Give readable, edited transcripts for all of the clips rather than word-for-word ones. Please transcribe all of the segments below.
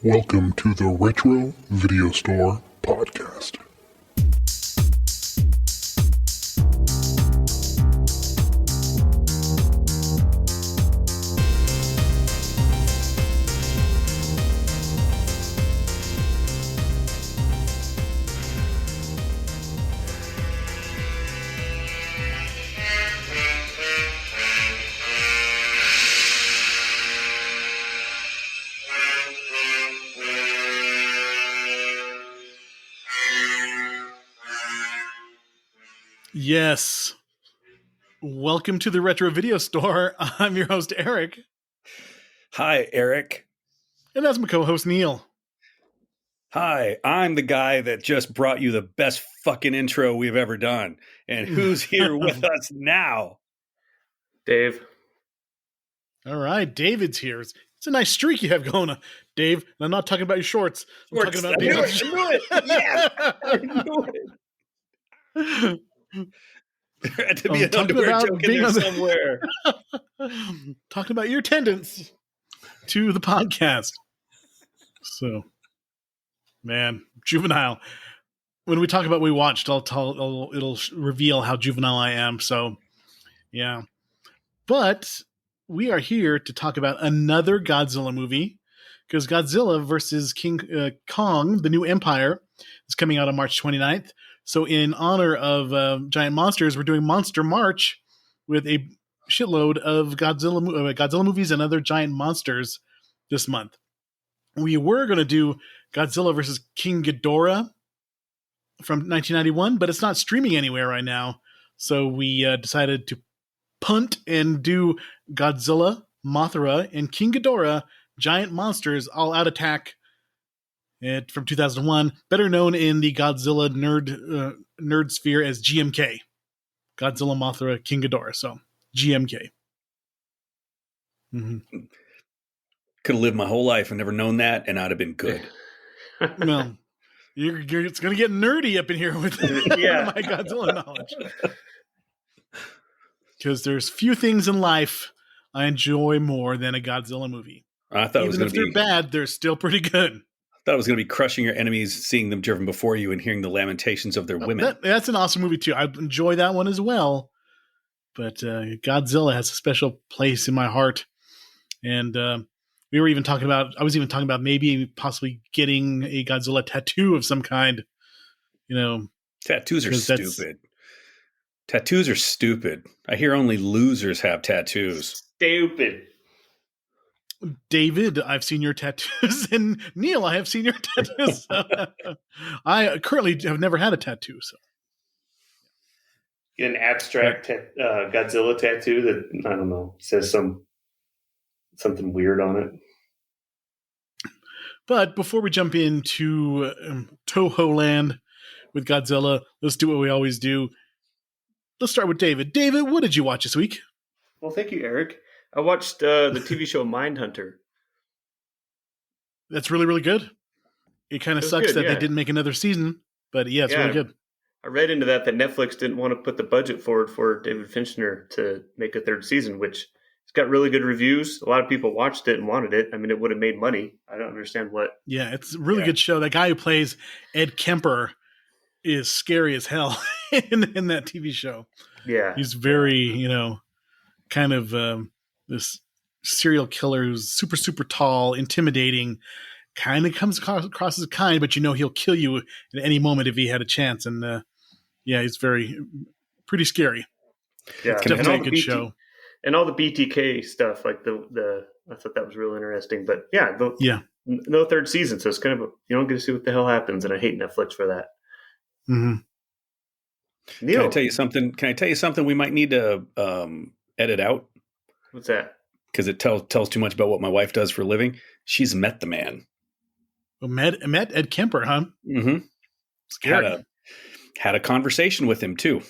Welcome to the Retro Video Store Podcast. Yes. Welcome to the Retro Video Store. I'm your host, Eric. Hi, Eric. And that's my co-host, Neil. Hi, I'm the guy that just brought you the best fucking intro we've ever done. And who's here with us now? Dave. All right, David's here. It's a nice streak you have going on, Dave. And I'm not talking about your shorts. I'm talking about being I knew it. Yes, I knew it. There had to be an underwear joke in there somewhere. Talking about your attendance to the podcast. So, man, juvenile. When we talk about what we watched, it'll reveal how juvenile I am. So, yeah. But we are here to talk about another Godzilla movie, because Godzilla versus King Kong, The New Empire, is coming out on March 29th. So in honor of giant monsters, we're doing Monster March with a shitload of Godzilla movies and other giant monsters this month. We were going to do Godzilla versus King Ghidorah from 1991, but it's not streaming anywhere right now. So we decided to punt and do Godzilla, Mothra, and King Ghidorah, Giant Monsters All-Out Attack from 2001, better known in the Godzilla nerd sphere as GMK. Godzilla, Mothra, King Ghidorah. So, GMK. Mm-hmm. Could have lived my whole life and never known that, and I'd have been good. Well, it's going to get nerdy up in here with my Godzilla knowledge. Because there's few things in life I enjoy more than a Godzilla movie. I thought Even if they're bad, they're still pretty good. I thought it was going to be crushing your enemies, seeing them driven before you, and hearing the lamentations of their women. That's an awesome movie, too. I enjoy that one as well. But Godzilla has a special place in my heart. And I was even talking about maybe possibly getting a Godzilla tattoo of some kind. You know, tattoos are stupid. Tattoos are stupid. I hear only losers have tattoos. Stupid. David, I've seen your tattoos, and Neil, I have seen your tattoos. I currently have never had a tattoo. So, get an abstract Godzilla tattoo that, I don't know, says something weird on it. But before we jump into Toho Land with Godzilla, let's do what we always do. Let's start with David. David, what did you watch this week? Well, thank you, Eric. I watched the TV show Mindhunter. That's really, really good. It kind of sucks that they didn't make another season, but it's really good. I read into that Netflix didn't want to put the budget forward for David Fincher to make a third season, which it's got really good reviews. A lot of people watched it and wanted it. I mean, it would have made money. I don't understand what. Yeah, it's a really good show. That guy who plays Ed Kemper is scary as hell in that TV show. Yeah. He's very, kind of this serial killer who's super, super tall, intimidating, kind of comes across as kind, but he'll kill you at any moment if he had a chance. And he's pretty scary. Yeah, it's definitely a good show. And all the BTK stuff, like I thought that was real interesting. But no third season, so it's kind of you don't get to see what the hell happens, and I hate Netflix for that. Mm-hmm. Neil, Can I tell you something we might need to edit out? What's that? Because it tells too much about what my wife does for a living. She's met the man. Well, met Ed Kemper, huh? Mm-hmm. Scary. Had a conversation with him too.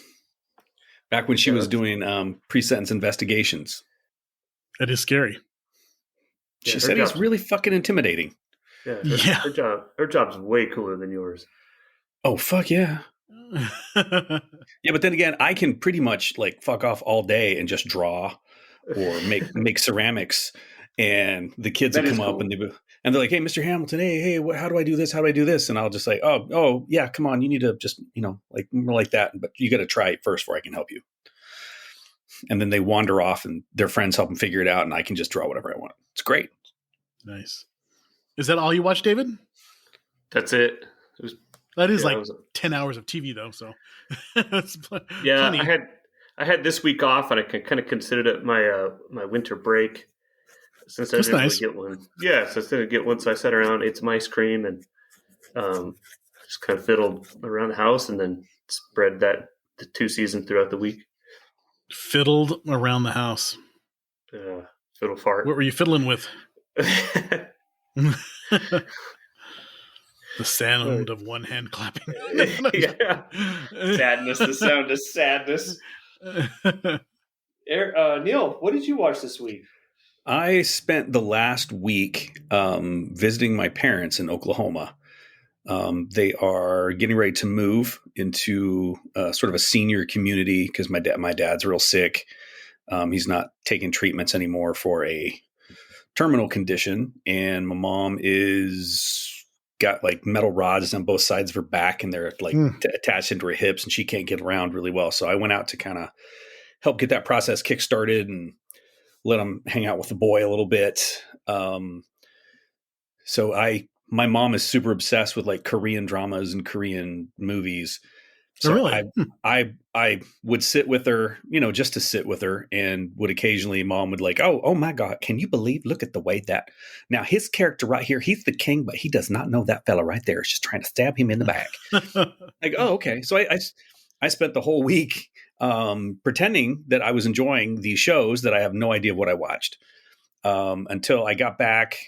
Back when she was doing pre-sentence investigations. That is scary. She said he's really fucking intimidating. Yeah, her job's way cooler than yours. Oh, fuck yeah. Yeah, but then again, I can pretty much fuck off all day and just draw or make ceramics, and the kids will come up and And they're like, hey, Mr. Hamilton, hey, how do I do this? How do I do this? And I'll just say, oh, yeah, come on. You need to just, like more like that. But you got to try it first before I can help you. And then they wander off and their friends help them figure it out. And I can just draw whatever I want. It's great. Nice. Is that all you watch, David? That's it. That is 10 hours of TV, though. So yeah, plenty. I had this week off, and I kind of considered it my winter break. Since I didn't really get one. Yeah, since I didn't get one, so I sat around, ate some ice cream, and just kind of fiddled around the house, and then spread the 2 seasons throughout the week. Fiddled around the house. Fiddle fart. What were you fiddling with? The sound of one hand clapping. Yeah. Sadness, the sound of sadness. Neil, what did you watch this week? I spent the last week visiting my parents in Oklahoma. They are getting ready to move into sort of a senior community because my dad's real sick. He's not taking treatments anymore for a terminal condition, and my mom got like metal rods on both sides of her back, and they're like attached into her hips, and she can't get around really well. So I went out to kind of help get that process kickstarted and let him hang out with the boy a little bit. My mom is super obsessed with like Korean dramas and Korean movies. So really? I would sit with her, just to sit with her, and would occasionally mom would like, oh my God, can you look at the way that now his character right here, he's the king, but he does not know that fella right there is just trying to stab him in the back. Like, oh, okay. So I spent the whole week pretending that I was enjoying these shows that I have no idea what I watched until I got back,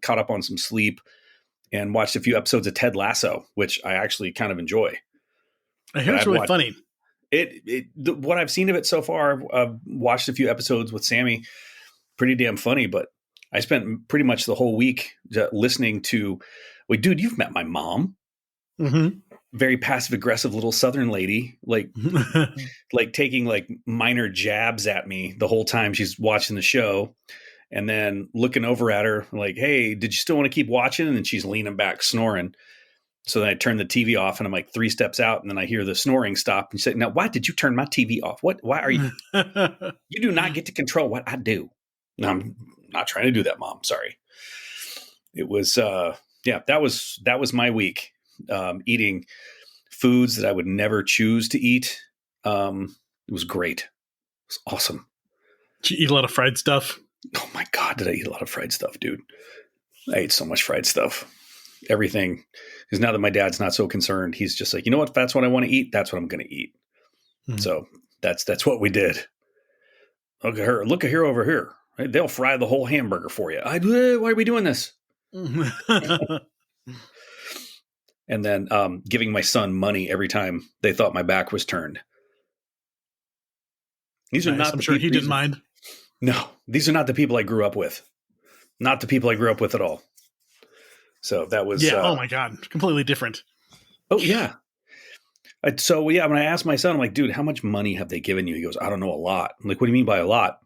caught up on some sleep, and watched a few episodes of Ted Lasso, which I actually kind of enjoy. I hear it's really funny. What I've seen of it so far, I've watched a few episodes with Sammy, pretty damn funny, but I spent pretty much the whole week listening to, wait, dude, you've met my mom. Mm-hmm. Very passive aggressive little Southern lady, like taking like minor jabs at me the whole time she's watching the show, and then looking over at her like, hey, did you still want to keep watching? And then she's leaning back snoring. So then I turn the TV off, and I'm like 3 steps out, and then I hear the snoring stop, and say, now, why did you turn my TV off? Why are you, you do not get to control what I do. No, I'm not trying to do that, Mom. Sorry. It was, that was my week. Eating foods that I would never choose to eat. It was great. It was awesome. Did you eat a lot of fried stuff? Oh my God, did I eat a lot of fried stuff, dude? I ate so much fried stuff. Everything. Because now that my dad's not so concerned, he's just like, you know what? If that's what I want to eat, that's what I'm going to eat. Mm-hmm. So that's what we did. Look at her over here. Right? They'll fry the whole hamburger for you. Why are we doing this? And then giving my son money every time they thought my back was turned. These are not. I'm sure he didn't mind. No, these are not the people I grew up with. Not the people I grew up with at all. So that was oh my God, completely different. Oh yeah. When I asked my son, I'm like, dude, how much money have they given you? He goes, I don't know, a lot. I'm like, what do you mean by a lot?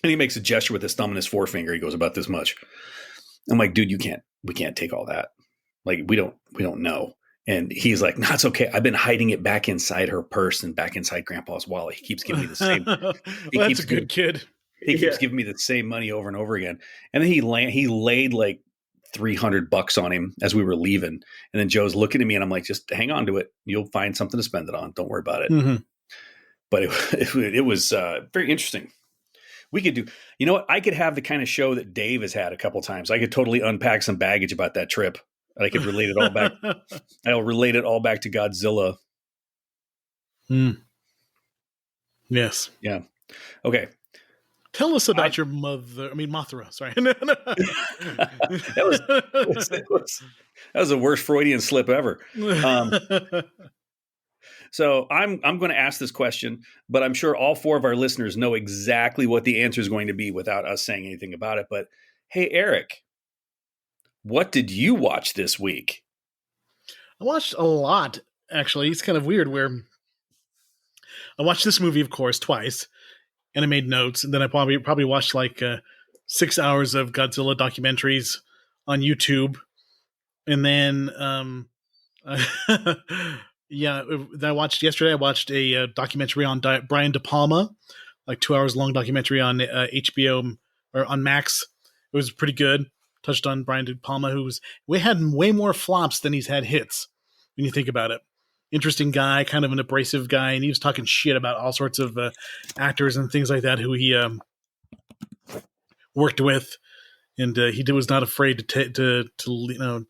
And he makes a gesture with his thumb and his forefinger. He goes, about this much. I'm like, dude, we can't take all that. Like, we don't know. And he's like, no, it's okay. I've been hiding it back inside her purse and back inside Grandpa's wallet. He keeps giving me the same. That's a good kid. He keeps giving me the same money over and over again. And then he laid like $300 on him as we were leaving. And then Joe's looking at me, and I'm like, just hang on to it. You'll find something to spend it on. Don't worry about it. Mm-hmm. But it was very interesting. We could do, you know what? I could have the kind of show that Dave has had a couple times. I could totally unpack some baggage about that trip. I could relate it all back. I'll relate it all back to Godzilla. Yes. Yeah. Okay. Tell us about your mother. I mean, Mothra. Sorry. that was the worst Freudian slip ever. So I'm going to ask this question, but I'm sure all 4 of our listeners know exactly what the answer is going to be without us saying anything about it. But hey, Eric, what did you watch this week? I watched a lot, actually. It's kind of weird where I watched this movie, of course, twice, and I made notes. And then I probably watched like 6 hours of Godzilla documentaries on YouTube. And then, yeah, I watched a documentary on Brian De Palma, like 2 hours long documentary on HBO or on Max. It was pretty good. Touched on Brian De Palma, we had way more flops than he's had hits when you think about it. Interesting guy, kind of an abrasive guy, and he was talking shit about all sorts of actors and things like that who he worked with, and he was not afraid to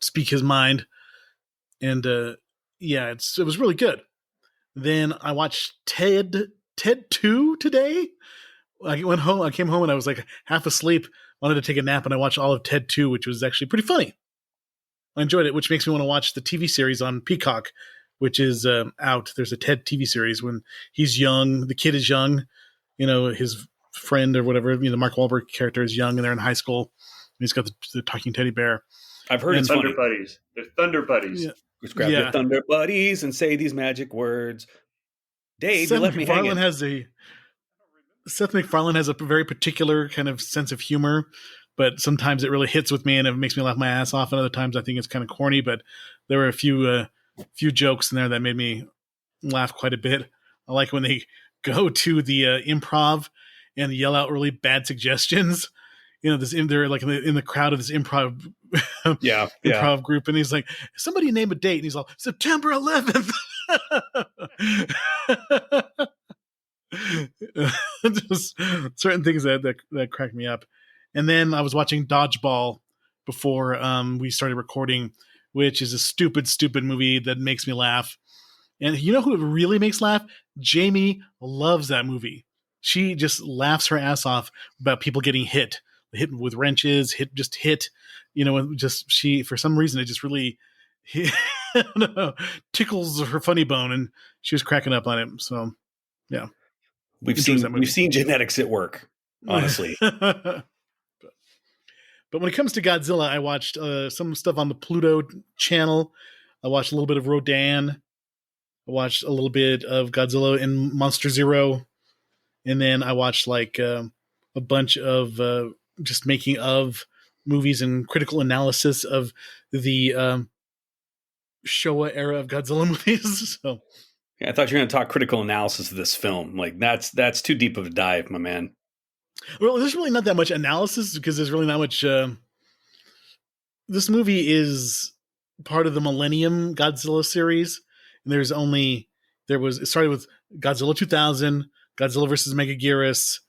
speak his mind, and yeah, it was really good. Then I watched Ted 2 today. I came home and I was like half asleep, wanted to take a nap, and I watched all of Ted 2, which was actually pretty funny. I enjoyed it, which makes me want to watch the TV series on Peacock, which is out. There's a Ted TV series when he's young, the kid is young, his friend or whatever, the Mark Wahlberg character is young and they're in high school. And he's got the talking teddy bear. I've heard it's Thunder funny. Buddies. They're Thunder Buddies. Yeah. Just grab your Thunder Buddies and say these magic words. Dave, you left me hanging. Seth MacFarlane has a very particular kind of sense of humor, but sometimes it really hits with me and it makes me laugh my ass off. And other times I think it's kind of corny, but there were a few jokes in there that made me laugh quite a bit. I like when they go to the improv and yell out really bad suggestions. They're like in the crowd of this improv group, and he's like, somebody name a date, and he's all, September 11th. Just certain things that crack me up. And then I was watching Dodgeball before we started recording, which is a stupid movie that makes me laugh. And you know who it really makes laugh? Jamie loves that movie. She just laughs her ass off about people getting hit with wrenches, she, for some reason, it just really tickles her funny bone, and she was cracking up on it. So, yeah. We've seen genetics at work, honestly. But when it comes to Godzilla, I watched some stuff on the Pluto channel. I watched a little bit of Rodan. I watched a little bit of Godzilla and Monster Zero. And then I watched like a bunch of just making of movies and critical analysis of the Showa era of Godzilla movies. So, yeah, I thought you were going to talk critical analysis of this film. Like that's too deep of a dive, my man. Well, there's really not that much analysis because there's really not much. This movie is part of the Millennium Godzilla series, and it started with Godzilla 2000, Godzilla vs. Megaguirus,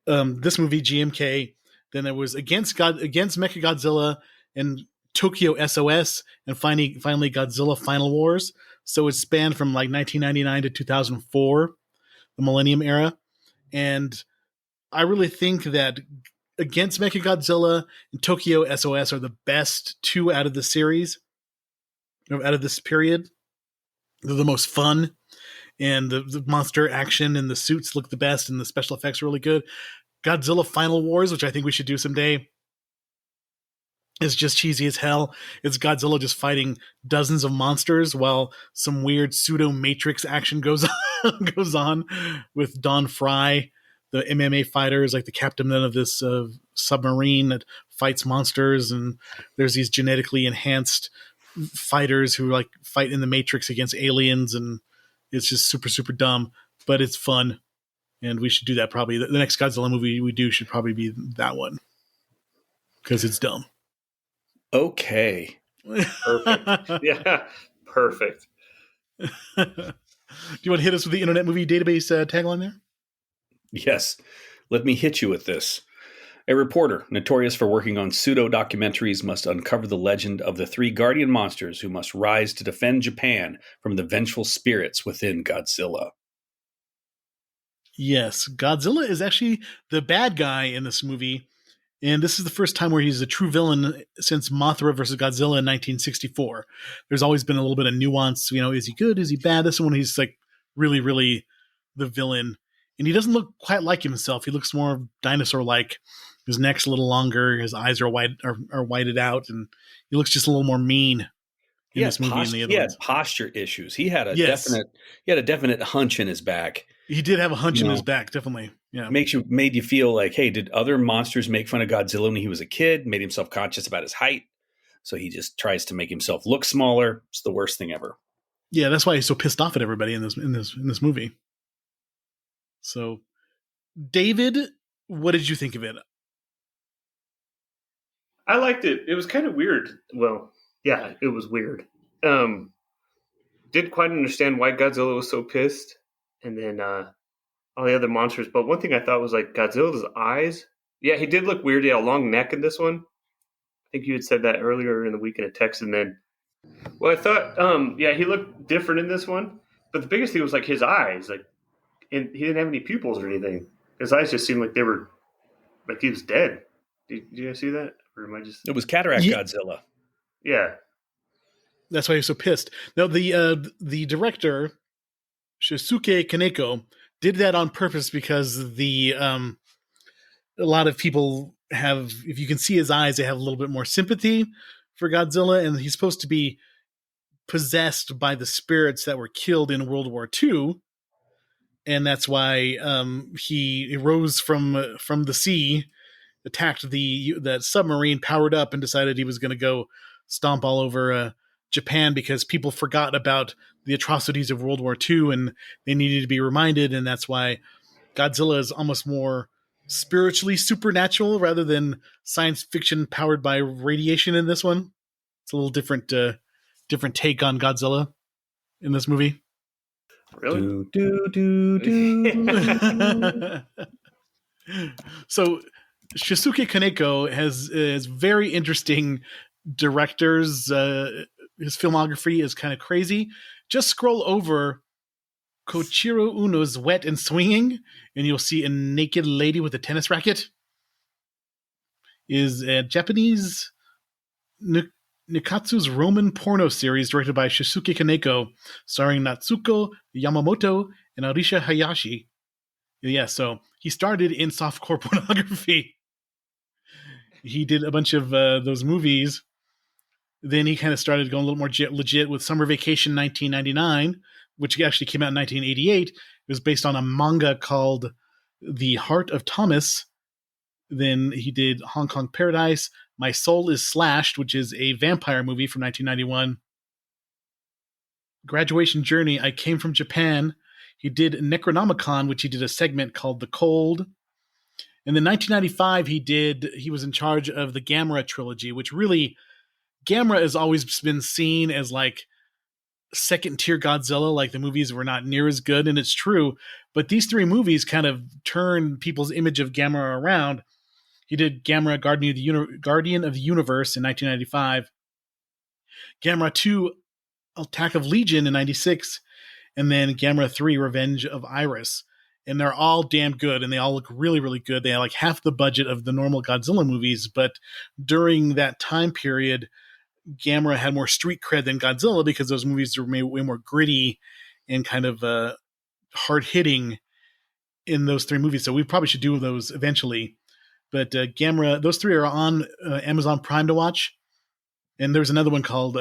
this movie GMK. Then there was against Mechagodzilla and Tokyo SOS, and finally Godzilla Final Wars. So it spanned from like 1999 to 2004, the Millennium era. And I really think that against Mechagodzilla and Tokyo SOS are the best two out of the series, out of this period. They're the most fun, and the monster action and the suits look the best, and the special effects are really good. Godzilla Final Wars, which I think we should do someday, is just cheesy as hell. It's Godzilla just fighting dozens of monsters while some weird pseudo Matrix action goes on with Don Fry, the MMA fighter, is like the captain of this submarine that fights monsters, and there's these genetically enhanced fighters who like fight in the Matrix against aliens, and it's just super, super dumb, but it's fun. And we should do that probably. The next Godzilla movie we do should probably be that one because it's dumb. Okay. Perfect. Yeah, perfect. Do you want to hit us with the Internet Movie Database tagline there? Yes. Let me hit you with this. A reporter, notorious for working on pseudo-documentaries, must uncover the legend of the three guardian monsters who must rise to defend Japan from the vengeful spirits within Godzilla. Yes, Godzilla is actually the bad guy in this movie, and this is the first time where he's a true villain since Mothra versus Godzilla in 1964. There's always been a little bit of nuance, is he good, is he bad? This one he's like really, really the villain, and he doesn't look quite like himself. He looks more dinosaur-like. His neck's a little longer, his eyes are whited out, and he looks just a little more mean in this movie than the other ones. He had posture issues. He had a definite hunch in his back. He did have a hunch in his back, definitely. Yeah, made you feel like, hey, did other monsters make fun of Godzilla when he was a kid? Made him self-conscious about his height? So he just tries to make himself look smaller. It's the worst thing ever. Yeah, that's why he's so pissed off at everybody in this movie. So, David, what did you think of it? I liked it. It was kind of weird. Well, yeah, it was weird. Didn't quite understand why Godzilla was so pissed, and then all the other monsters. But one thing I thought was like Godzilla's eyes. Yeah, he did look weird. He had a long neck in this one. I think you had said that earlier in the week in a text, and then. Well, I thought, yeah, he looked different in this one, but the biggest thing was like his eyes, like, and he didn't have any pupils or anything. His eyes just seemed like they were, like he was dead. Did you guys see that, or am I just? It was Cataract Godzilla. Yeah, that's why he was so pissed. Now the director Shusuke Kaneko did that on purpose because a lot of people have, if you can see his eyes, they have a little bit more sympathy for Godzilla, and he's supposed to be possessed by the spirits that were killed in World War II, and that's why he rose from the sea, attacked the submarine, powered up, and decided he was going to go stomp all over Japan because people forgot about the atrocities of World War II and they needed to be reminded, and that's why Godzilla is almost more spiritually supernatural rather than science fiction powered by radiation in this one. It's a little different take on Godzilla in this movie. really? So Shusuke Kaneko has very interesting directors. His filmography is kind of crazy. Just scroll over Koichiro Uno's Wet and Swinging, and you'll see a naked lady with a tennis racket. Is a Japanese Nikatsu's Roman porno series directed by Shusuke Kaneko, starring Natsuko Yamamoto and Arisha Hayashi. Yeah, so he started in softcore pornography. He did a bunch of those movies. Then he kind of started going a little more legit with Summer Vacation 1999, which actually came out in 1988. It was based on a manga called The Heart of Thomas. Then he did Hong Kong Paradise, My Soul is Slashed, which is a vampire movie from 1991. Graduation Journey, I Came from Japan. He did Necronomicon, which he did a segment called The Cold. And then 1995, he was in charge of the Gamera trilogy, which really, Gamera has always been seen as like second tier Godzilla, like the movies were not near as good, and it's true. But these three movies kind of turned people's image of Gamera around. He did Gamera Guardian of the Universe in 1995, Gamera 2 Attack of Legion in 96, and then Gamera 3 Revenge of Iris. And they're all damn good, and they all look really, really good. They have like half the budget of the normal Godzilla movies, but during that time period, Gamera had more street cred than Godzilla because those movies were way more gritty and kind of hard-hitting in those three movies. So we probably should do those eventually. But Gamera, those three are on Amazon Prime to watch. And there's another one called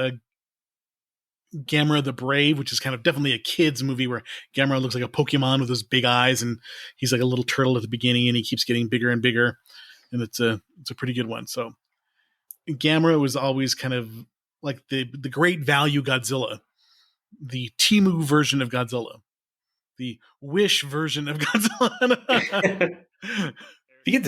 Gamera the Brave, which is kind of definitely a kid's movie where Gamera looks like a Pokemon with those big eyes, and he's like a little turtle at the beginning, and he keeps getting bigger and bigger. And it's a pretty good one. So Gamera was always kind of like the great value Godzilla, the Temu version of Godzilla, the Wish version of Godzilla. If you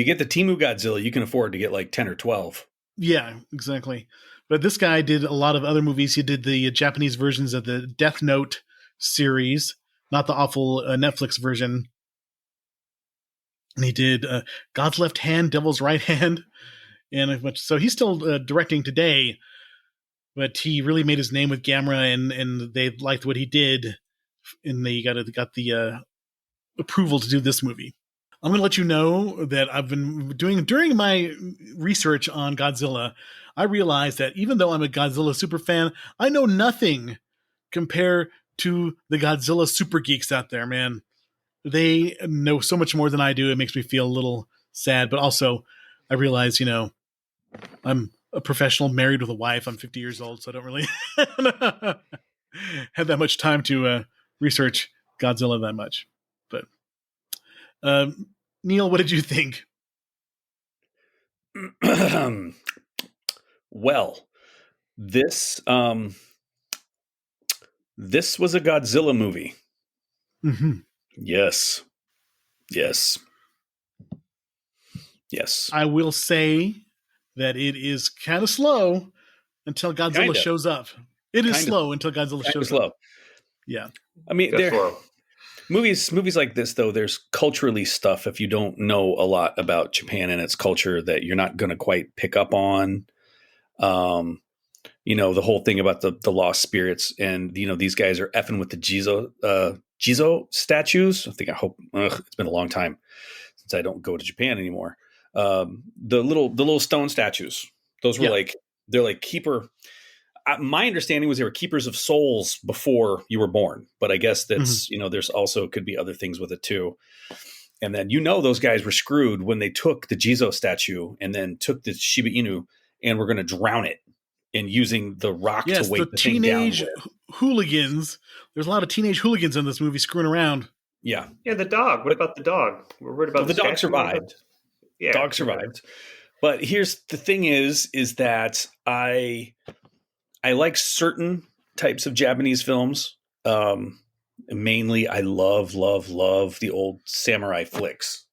get the Temu Godzilla, you can afford to get like 10 or 12. Yeah, exactly. But this guy did a lot of other movies. He did the Japanese versions of the Death Note series, not the awful Netflix version. And he did God's Left Hand, Devil's Right Hand, and a bunch. So he's still directing today, but he really made his name with Gamera, and they liked what he did, and they got the approval to do this movie. I'm going to let you know that I've been doing, during my research on Godzilla, I realized that even though I'm a Godzilla super fan, I know nothing compared to the Godzilla super geeks out there, man. They know so much more than I do. It makes me feel a little sad, but also I realize, I'm a professional married with a wife. I'm 50 years old, so I don't really have that much time to research Godzilla that much. But Neil, what did you think? Well, this this was a Godzilla movie. Mm-hmm. Yes. I will say that it is kind of slow until Godzilla shows up. It is slow until Godzilla shows up. Yeah. I mean, movies like this, though, there's culturally stuff, if you don't know a lot about Japan and its culture, that you're not going to quite pick up on. The whole thing about the lost spirits, and these guys are effing with the Jizo statues. I hope it's been a long time since I don't go to Japan anymore. The little stone statues, those were they're like keeper. My understanding was they were keepers of souls before you were born, but I guess that's there's also could be other things with it too. And then those guys were screwed when they took the Jizo statue and then took the Shiba Inu and were going to drown it and using the rock to weight the thing down. Teenage hooligans. There's a lot of teenage hooligans in this movie screwing around. Yeah. Yeah, the dog. What about the dog? We're worried about the dog survived. Yeah, dog survived. But here's the thing is that I like certain types of Japanese films. Mainly, I love the old samurai flicks.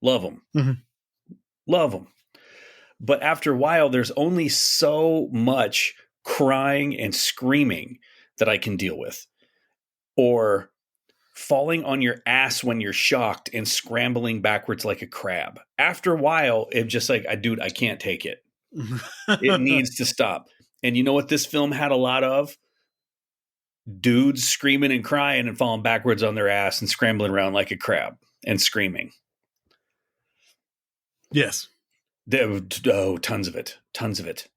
Love them. Mm-hmm. Love them. But after a while, there's only so much crying and screaming that I can deal with. Or falling on your ass when you're shocked and scrambling backwards like a crab. After a while, it's just like, dude, I can't take it. It needs to stop. And you know what this film had a lot of? Dudes screaming and crying and falling backwards on their ass and scrambling around like a crab and screaming. Yes. Tons of it.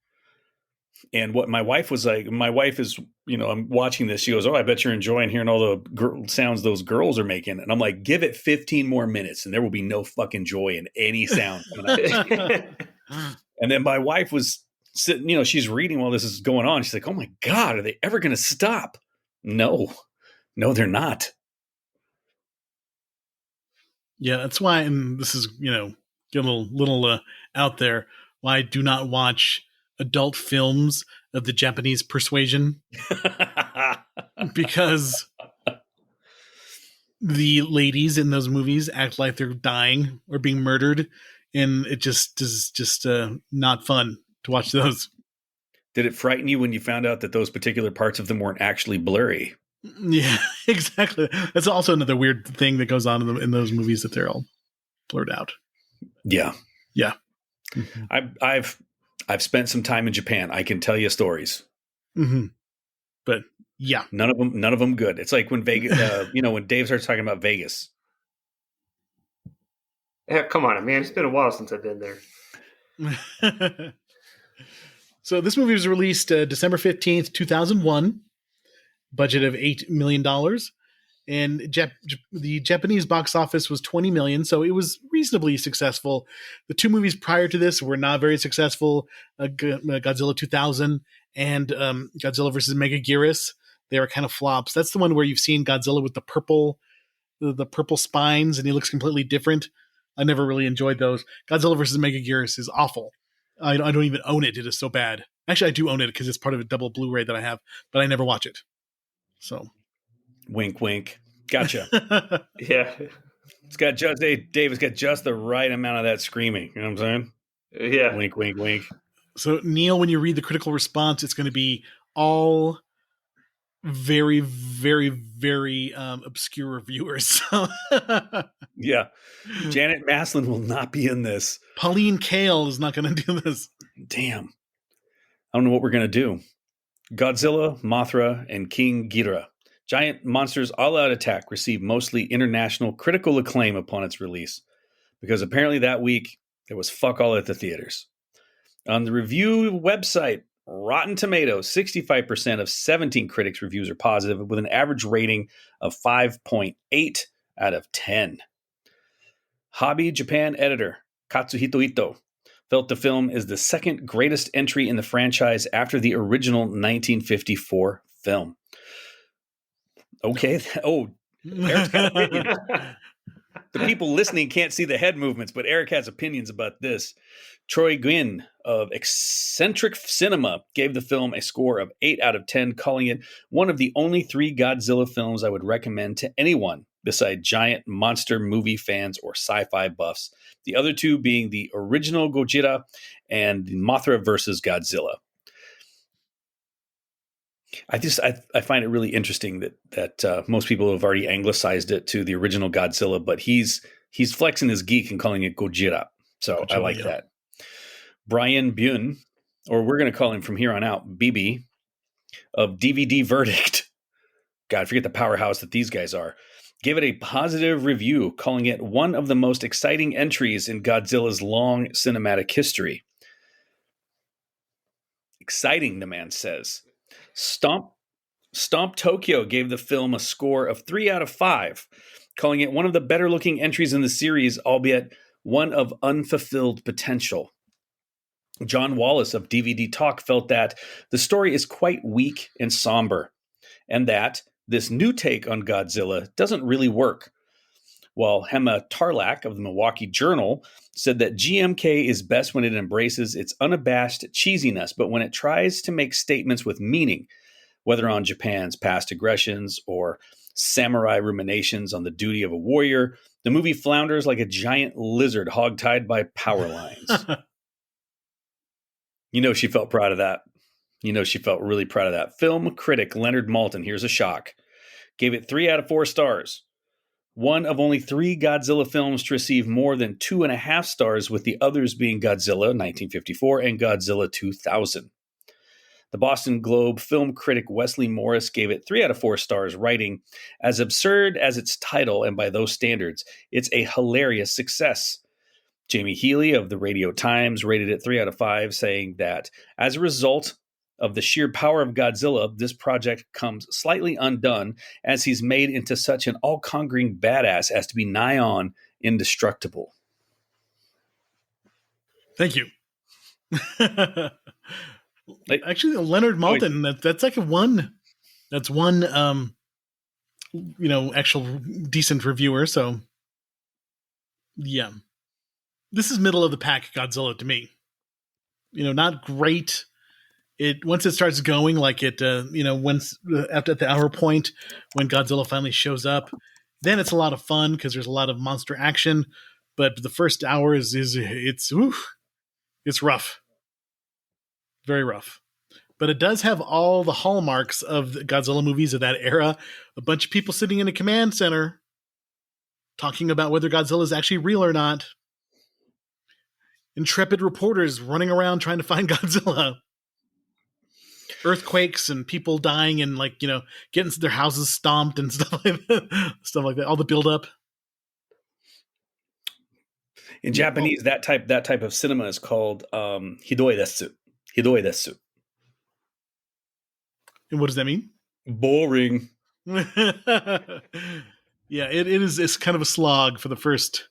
And what my wife was like, is, I'm watching this. She goes, I bet you're enjoying hearing all the sounds those girls are making. And I'm like, give it 15 more minutes and there will be no fucking joy in any sound. And then my wife was sitting, she's reading while this is going on. She's like, oh my God, are they ever going to stop? No, they're not. Yeah, that's why, and this is, getting a little out there, why I do not watch adult films of the Japanese persuasion. Because the ladies in those movies act like they're dying or being murdered, and it just is not fun to watch those. Did it frighten you when you found out that those particular parts of them weren't actually blurry? Yeah, exactly. That's also another weird thing that goes on in those movies, that they're all blurred out. Yeah. Mm-hmm. I've spent some time in Japan. I can tell you stories. Mm-hmm. But yeah, none of them good. It's like when Vegas, when Dave starts talking about Vegas. Yeah, come on, man. It's been a while since I've been there. So this movie was released December 15th, 2001. Budget of $8 million. And the Japanese box office was $20 million, so it was reasonably successful. The two movies prior to this were not very successful. Godzilla 2000 and Godzilla vs. Megaguirus. They were kind of flops. That's the one where you've seen Godzilla with the purple spines, and he looks completely different. I never really enjoyed those. Godzilla vs. Megaguirus is awful. I don't even own it. It is so bad. Actually, I do own it because it's part of a double Blu-ray that I have, but I never watch it. So, wink, wink. Gotcha. Yeah, it's got David's got just the right amount of that screaming. You know what I'm saying? Yeah. Wink, wink, wink. So, Neil, when you read the critical response, it's going to be all very, very, very obscure reviewers. Yeah. Janet Maslin will not be in this. Pauline Kael is not going to do this. Damn. I don't know what we're going to do. Godzilla, Mothra, and King Ghidorah. Giant Monsters All-Out Attack received mostly international critical acclaim upon its release, because apparently that week there was fuck all at the theaters. On the review website, Rotten Tomatoes, 65% of 17 critics' reviews are positive, with an average rating of 5.8 out of 10. Hobby Japan editor Katsuhito Ito felt the film is the second greatest entry in the franchise after the original 1954 film. Okay. Oh, Eric's got an opinion. The people listening can't see the head movements, but Eric has opinions about this. Troy Gwynn of Eccentric Cinema gave the film a score of 8 out of 10, calling it one of the only 3 Godzilla films I would recommend to anyone beside giant monster movie fans or sci-fi buffs. The other 2 being the original Gojira and Mothra versus Godzilla. I find it really interesting that most people have already anglicized it to the original Godzilla, but he's flexing his geek and calling it Gojira. So I like that. Brian Bune, or we're going to call him from here on out, BB, of DVD Verdict. God, forget the powerhouse that these guys are. Gave it a positive review, calling it one of the most exciting entries in Godzilla's long cinematic history. Exciting, the man says. Stomp Tokyo gave the film a score of 3 out of 5, calling it one of the better looking entries in the series, albeit one of unfulfilled potential. John Wallace of DVD Talk felt that the story is quite weak and somber, and that this new take on Godzilla doesn't really work. While Hema Tarlak of the Milwaukee Journal said that GMK is best when it embraces its unabashed cheesiness, but when it tries to make statements with meaning, whether on Japan's past aggressions or samurai ruminations on the duty of a warrior, the movie flounders like a giant lizard hogtied by power lines. She felt proud of that. She felt really proud of that. Film critic Leonard Maltin, here's a shock, gave it 3 out of 4 stars. One of only 3 Godzilla films to receive more than 2.5 stars, with the others being Godzilla 1954 and Godzilla 2000. The Boston Globe film critic Wesley Morris gave it 3 out of 4 stars, writing, "As absurd as its title, and by those standards, it's a hilarious success." Jamie Healy of the Radio Times rated it 3 out of 5, saying that as a result of the sheer power of Godzilla, this project comes slightly undone, as he's made into such an all-conquering badass as to be nigh on indestructible. Thank you. Actually, Leonard Maltin, that's like one actual decent reviewer. So yeah, this is middle of the pack Godzilla to me. Not great. Once it starts going, like once after the hour point when Godzilla finally shows up, then it's a lot of fun because there's a lot of monster action. But the first hour it's rough, very rough. But it does have all the hallmarks of the Godzilla movies of that era. A bunch of people sitting in a command center talking about whether Godzilla is actually real or not. Intrepid reporters running around trying to find Godzilla. Earthquakes and people dying and getting their houses stomped and stuff like that. All the buildup. In Japanese, that type of cinema is called hidoi desu. Hidoi desu. And what does that mean? Boring. Yeah, it's kind of a slog for the first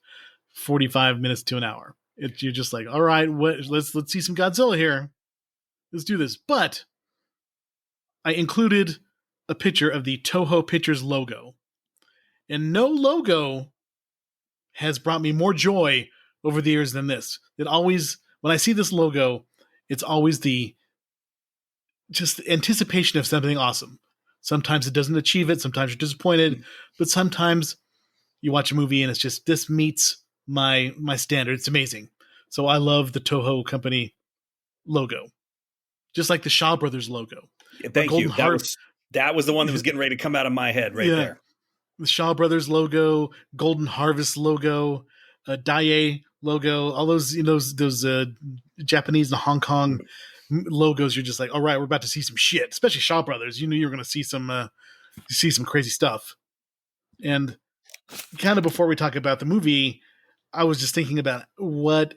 45 minutes to an hour. You're just like, all right, let's see some Godzilla here. Let's do this. But I included a picture of the Toho Pictures logo. And no logo has brought me more joy over the years than this. When I see this logo, it's always just anticipation of something awesome. Sometimes it doesn't achieve it. Sometimes you're disappointed. But sometimes you watch a movie and it's just, this meets my standard. It's amazing. So I love the Toho Company logo. Just like the Shaw Brothers logo. Thank you. That was the one that was getting ready to come out of my head there. The Shaw Brothers logo, Golden Harvest logo, Daiei logo, all those those Japanese and Hong Kong logos. You're just like, all right, we're about to see some shit. Especially Shaw Brothers. You knew you were going to see some crazy stuff. And kind of before we talk about the movie, I was just thinking about what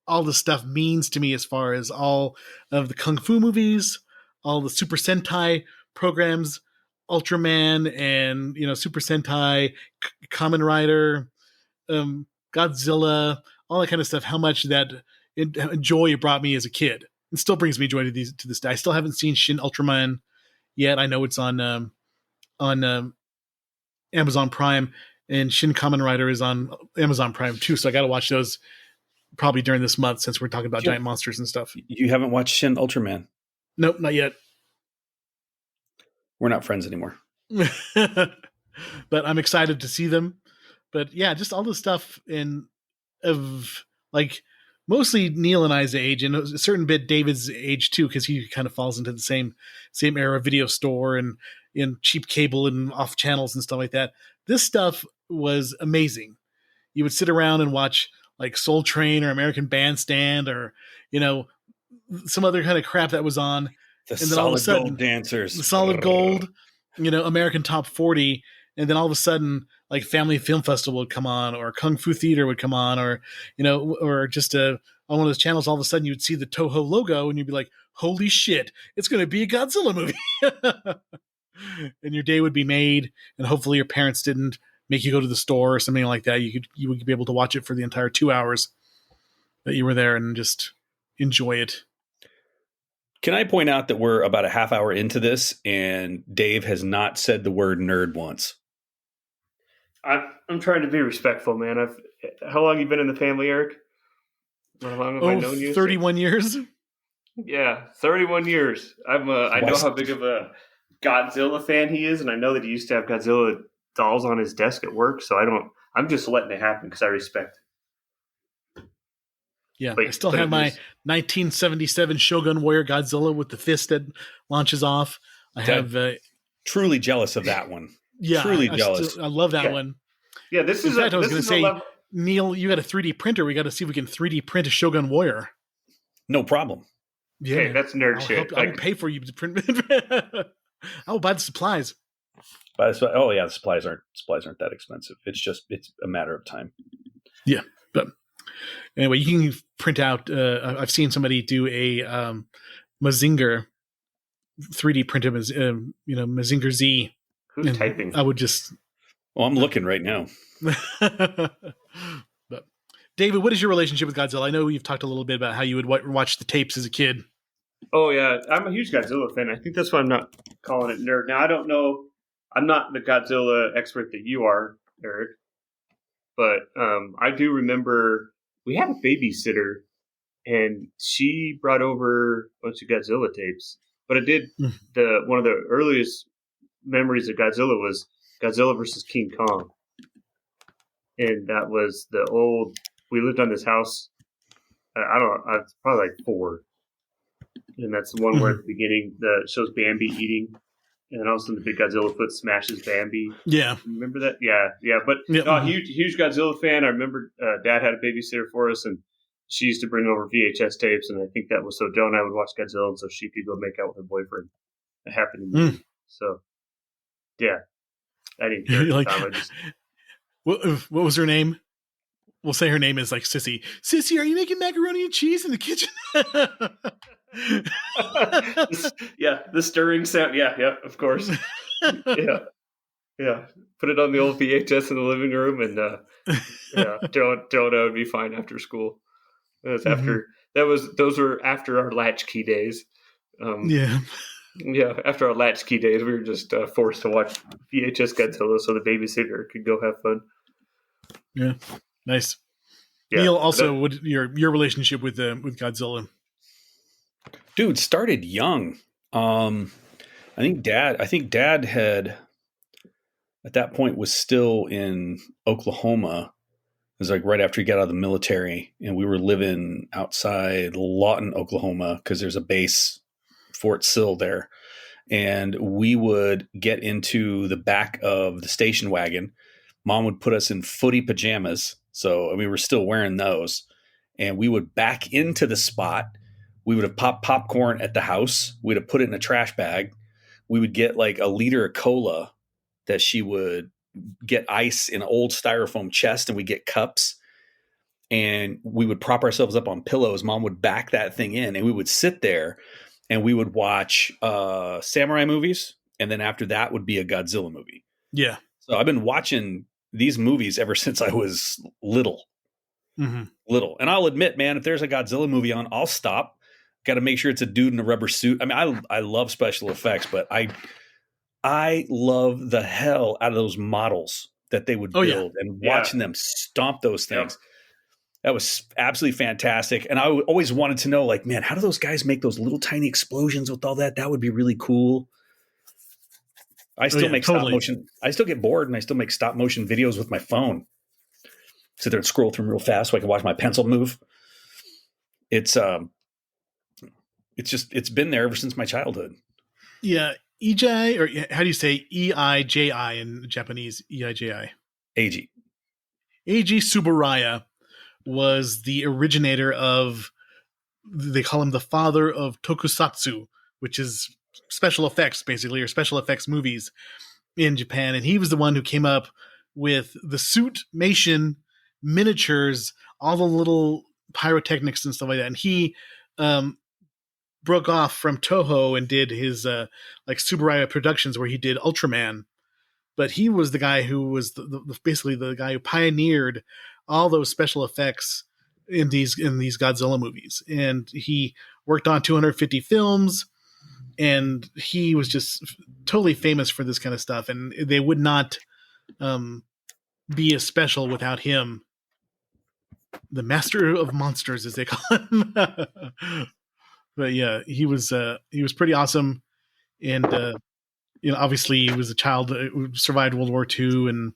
all this stuff means to me as far as all of the Kung Fu movies, all the Super Sentai programs, Ultraman and, Super Sentai, Kamen Rider, Godzilla, all that kind of stuff, how much that joy it brought me as a kid. It still brings me joy to this day. I still haven't seen Shin Ultraman yet. I know it's on Amazon Prime. and Shin Kamen Rider is on Amazon Prime too. So I got to watch those probably during this month since we're talking about giant monsters and stuff. You haven't watched Shin Ultraman? Nope, not yet. We're not friends anymore. But I'm excited to see them. But yeah, just all the stuff of like mostly Neil and I's age, and a certain bit David's age too, because he kind of falls into the same era of video store and in cheap cable and off channels and stuff like that. This stuff was amazing. You would sit around and watch like Soul Train or American Bandstand or, you know, some other kind of crap that was on. And then all of a sudden, Gold Dancers. The Solid Gold, you know, American Top 40. And then all of a sudden, like Family Film Festival would come on, or Kung Fu Theater would come on, or, you know, or just on one of those channels, all of a sudden you'd see the Toho logo and you'd be like, holy shit, it's going to be a Godzilla movie. And your day would be made, and hopefully your parents didn't make you go to the store or something like that. You would be able to watch it for the entire 2 hours that you were there and just enjoy it. Can I point out that we're about a half hour into this and Dave has not said the word nerd once? I'm trying to be respectful, man. How long have you been in the family, Eric? How long have I known you? 31 years. Yeah, 31 years. I know how big of a Godzilla fan he is, and I know that he used to have Godzilla dolls on his desk at work, so I'm just letting it happen because I respect it. Yeah, I still have my 1977 Shogun Warrior Godzilla with the fist that launches off. I have truly jealous of that one. Yeah, truly jealous. I love that one. Yeah, this is. In fact, I was going to say, Neil, you got a 3D printer. We got to see if we can 3D print a Shogun Warrior. No problem. Yeah, hey, that's nerd shit. I will pay for you to print. I will buy the supplies. The supplies aren't that expensive. It's a matter of time. Yeah, but anyway, you can print out. I've seen somebody do a Mazinger 3D print of Mazinger Z. Who's typing? I would just. Oh, I'm looking right now. But David, what is your relationship with Godzilla? I know you've talked a little bit about how you would watch the tapes as a kid. Oh yeah, I'm a huge Godzilla fan. I think that's why I'm not calling it nerd. Now I don't know. I'm not the Godzilla expert that you are, Eric, but I do remember we had a babysitter, and she brought over a bunch of Godzilla tapes. But one of the earliest memories of Godzilla was Godzilla versus King Kong, and that was the old. We lived on this house. I don't know. I was probably like 4, and that's the one where at the beginning that shows Bambi eating. And then all of a sudden, the big Godzilla foot smashes Bambi. Yeah. Remember that? Yeah. But huge Godzilla fan. I remember Dad had a babysitter for us, and she used to bring over VHS tapes, and I think that was so Joe and I would watch Godzilla, and so she could go make out with her boyfriend. It happened to me. So, yeah. I didn't care. Like, what was her name? We'll say her name is like Sissy. Sissy, are you making macaroni and cheese in the kitchen? The stirring sound. Yeah, of course. Yeah. Put it on the old VHS in the living room, and Jonah would be fine after school. Those were after our latchkey days. After our latchkey days, we were just forced to watch VHS Godzilla so the babysitter could go have fun. Yeah, nice. Yeah, Neil, also, your relationship with Godzilla? Dude, started young. I think Dad had at that point was still in Oklahoma. It was like right after he got out of the military, and we were living outside Lawton, Oklahoma, because there's a base, Fort Sill there. And we would get into the back of the station wagon. Mom would put us in footy pajamas. So we were still wearing those. And we would back into the spot. We would have popped popcorn at the house. We'd have put it in a trash bag. We would get like a liter of cola that she would get ice in an old styrofoam chest, and we'd get cups. And we would prop ourselves up on pillows. Mom would back that thing in, and we would sit there and we would watch samurai movies. And then after that would be a Godzilla movie. Yeah. So I've been watching these movies ever since I was little. And I'll admit, man, if there's a Godzilla movie on, I'll stop. Got to make sure it's a dude in a rubber suit. I mean, I love special effects, but I love the hell out of those models that they would build and watching them stomp those things. That was absolutely fantastic. And I always wanted to know, like, man, how do those guys make those little tiny explosions with all that? That would be really cool. I still make stop motion. I still get bored and I still make stop motion videos with my phone. Sit there and scroll through them real fast so I can watch my pencil move. It's been there ever since my childhood. Yeah. Eiji, or how do you say Eiji in Japanese? Eiji. Eiji Tsuburaya was the originator of, they call him the father of tokusatsu, which is special effects, basically, or special effects movies in Japan. And he was the one who came up with the suitmation, miniatures, all the little pyrotechnics and stuff like that. And he broke off from Toho and did his like Tsuburaya Productions, where he did Ultraman. But he was the guy who was basically the guy who pioneered all those special effects in these Godzilla movies. And he worked on 250 films, and he was just totally famous for this kind of stuff. And they would not be as special without him. The master of monsters, as they call him. But yeah, he was pretty awesome. And obviously he was a child who survived World War II,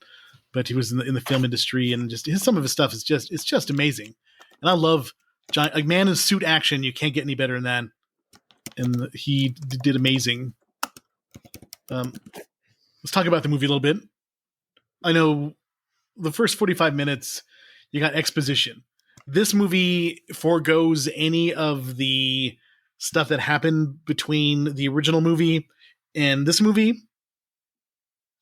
but he was in the film industry, and just some of his stuff is just amazing. And I love like man in suit action. You can't get any better than that. And he did amazing. Let's talk about the movie a little bit. I know the first 45 minutes, you got exposition. This movie forgoes any of the stuff that happened between the original movie and this movie.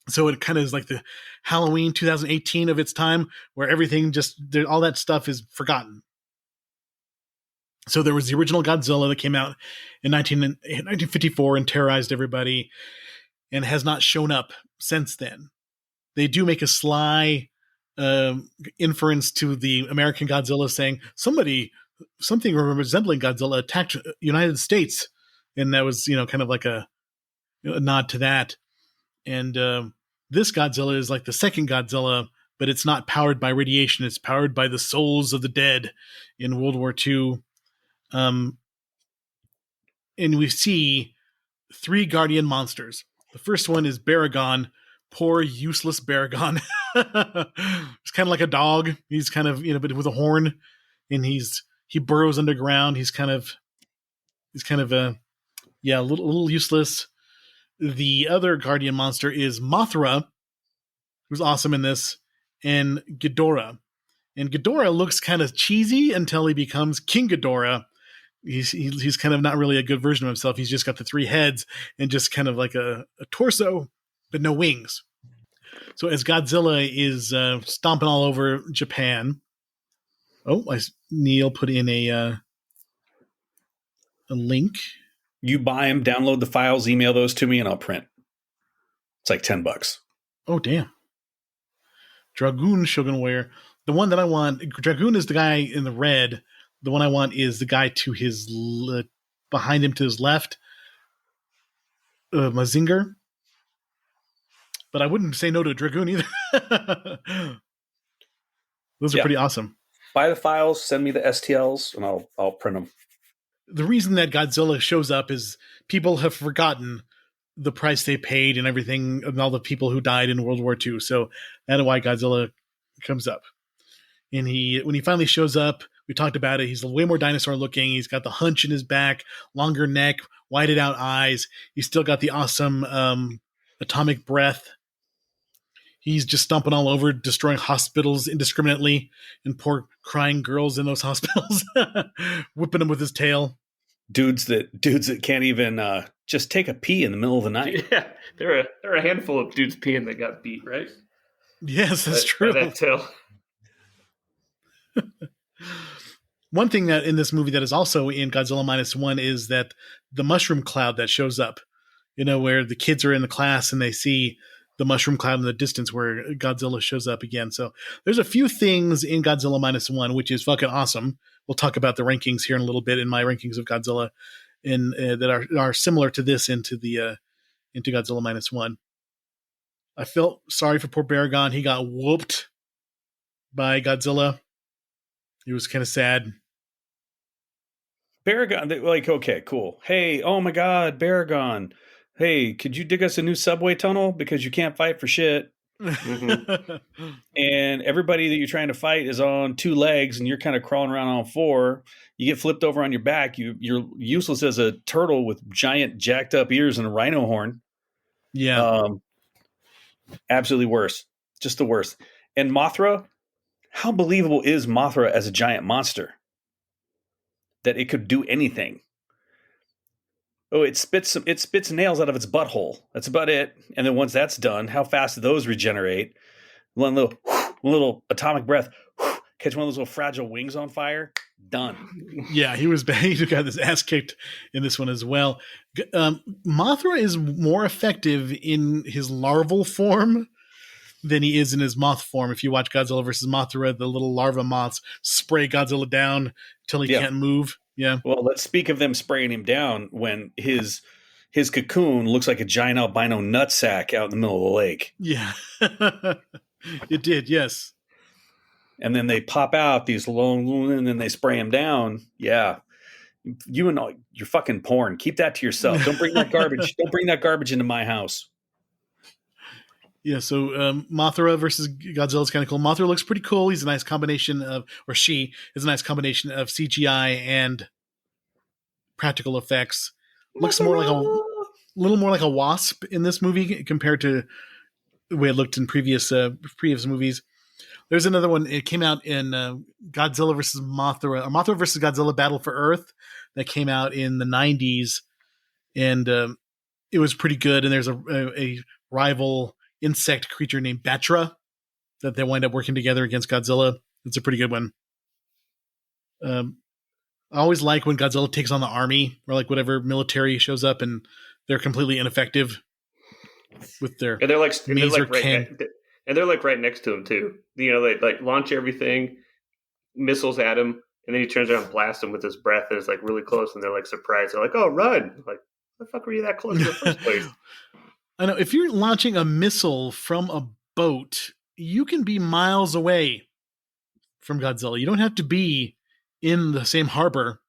So it kind of is like the Halloween 2018 of its time, where everything all that stuff is forgotten. So there was the original Godzilla that came out in 1954 and terrorized everybody, and has not shown up since then. They do make a sly inference to the American Godzilla, saying something resembling Godzilla attacked United States, and that was kind of like a nod to that. And this Godzilla is like the second Godzilla, but it's not powered by radiation. It's powered by the souls of the dead in World War II. And we see 3 guardian monsters. The first one is Baragon. Poor, useless Baragon. He's kind of like a dog. He's kind of, but with a horn, and he burrows underground. He's kind of a little useless. The other guardian monster is Mothra, who's awesome in this, and Ghidorah. And Ghidorah looks kind of cheesy until he becomes King Ghidorah. He's kind of not really a good version of himself. He's just got the 3 heads and just kind of like a torso, but no wings. So as Godzilla is stomping all over Japan, Neil put in a link. You buy them, download the files, email those to me, and I'll print. It's like $10. Oh, damn. Dragoon Shogunware. The one that I want, Dragoon is the guy in the red. The one I want is the guy to his behind him to his left, Mazinger. But I wouldn't say no to a Dragoon either. Those are pretty awesome. Buy the files, send me the STLs, and I'll print them. The reason that Godzilla shows up is people have forgotten the price they paid and everything, and all the people who died in World War II. So that's why Godzilla comes up. And when he finally shows up, we talked about it. He's way more dinosaur looking. He's got the hunch in his back, longer neck, whited out eyes. He's still got the awesome atomic breath. He's just stomping all over, destroying hospitals indiscriminately, and poor crying girls in those hospitals, whipping them with his tail. Dudes that can't even just take a pee in the middle of the night. Yeah, there are a handful of dudes peeing that got beat, right? Yes, that's true. By that tail. One thing that in this movie that is also in Godzilla -1 is that the mushroom cloud that shows up, where the kids are in the class and they see the mushroom cloud in the distance where Godzilla shows up again. So there's a few things in Godzilla -1, which is fucking awesome. We'll talk about the rankings here in a little bit in my rankings of Godzilla, that are similar to this into Godzilla -1. I felt sorry for poor Baragon. He got whooped by Godzilla. He was kind of sad. Baragon, like, okay, cool. Hey, oh my God, Baragon. Hey, could you dig us a new subway tunnel? Because you can't fight for shit. Mm-hmm. And everybody that you're trying to fight is on 2 legs and you're kind of crawling around on 4. You get flipped over on your back. You're useless as a turtle with giant jacked up ears and a rhino horn. Yeah. Absolutely worse. Just the worst. And Mothra, how believable is Mothra as a giant monster? That it could do anything. Oh, it spits nails out of its butthole. That's about it. And then once that's done, how fast do those regenerate? One little atomic breath. Catch one of those little fragile wings on fire. Done. Yeah, he was bad. He got his ass kicked in this one as well. Mothra is more effective in his larval form than he is in his moth form. If you watch Godzilla versus Mothra, the little larva moths spray Godzilla down till he can't move. Yeah. Well, let's speak of them spraying him down when his cocoon looks like a giant albino nutsack out in the middle of the lake. Yeah. It did, yes. And then they pop out these long, and then they spray him down. Yeah. You and all, you're fucking porn. Keep that to yourself. Don't bring that garbage. Don't bring that garbage into my house. Yeah, so Mothra versus Godzilla is kind of cool. Mothra looks pretty cool. He's a nice combination of, or she is a nice combination of CGI and practical effects. Looks more like a little more like a wasp in this movie compared to the way it looked in previous movies. There's another one. It came out in Godzilla versus Mothra, or Mothra versus Godzilla Battle for Earth, that came out in the 90s, and it was pretty good. And there's a rival insect creature named Batra that they wind up working together against Godzilla. It's a pretty good one. I always like when Godzilla takes on the army or like whatever military shows up and they're completely ineffective with their and they're like right and they're like right next to him too. You know, they like launch everything, missiles at him, and then he turns around and blasts them with his breath, and it's like really close, and they're like surprised. They're like, "Oh, run!" Like, the fuck were you that close in the first place? I know, if you're launching a missile from a boat, you can be miles away from Godzilla. You don't have to be in the same harbor.